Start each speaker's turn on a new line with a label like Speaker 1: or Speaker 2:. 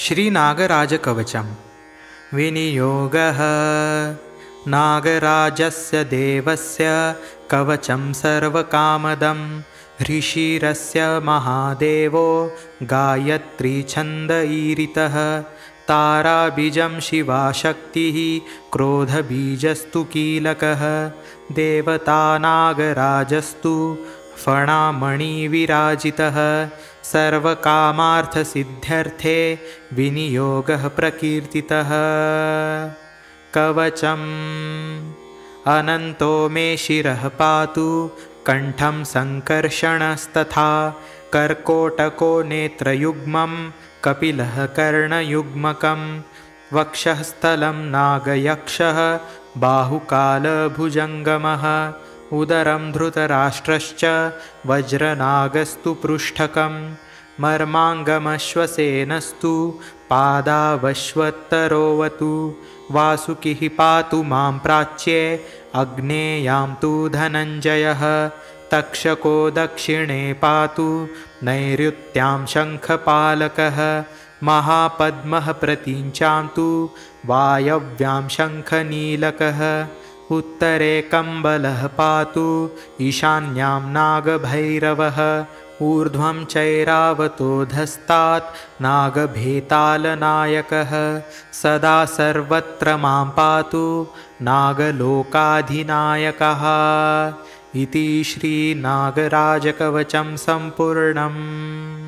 Speaker 1: श्रीनागराजकवचं विनियोगः। नागराजस्य देवस्य कवचं सर्वकामदं ऋषिरस्य महादेवो गायत्रीछन्दईरितः। ताराबीजं शिवाशक्तिः क्रोधबीजस्तु कीलकः। देवता नागराजस्तु फणामणिविराजितः। सर्वकामार्थसिद्ध्यर्थे विनियोगः प्रकीर्तितः। कवचम् अनन्तो मे शिरः पातु कण्ठं सङ्कर्षणस्तथा। कर्कोटको नेत्रयुग्मं कपिलः कर्णयुग्मकं। वक्षः स्थलं नागयक्षः बाहुकालभुजङ्गमः। उदरं धृतराष्ट्रश्च वज्रनागस्तु पृष्ठकं। मर्माङ्गमश्वसेनस्तु पादावश्वत्तरोवतु। वासुकिः पातु मां प्राच्ये अग्नेयां तु धनञ्जयः। तक्षको दक्षिणे पातु नैऋत्यां शङ्खपालकः। महापद्मः प्रतीच्यां तु वायव्यां शङ्खनीलकः। उत्तरे कम्बलः पातु ईशान्यां नागभैरवः। ऊर्ध्वं चैरावतोधस्तात् नागभेतालनायकः। सदा सर्वत्र मां पातु नागलोकाधिनायकः। इति श्रीनागराजकवचं सम्पूर्णम्।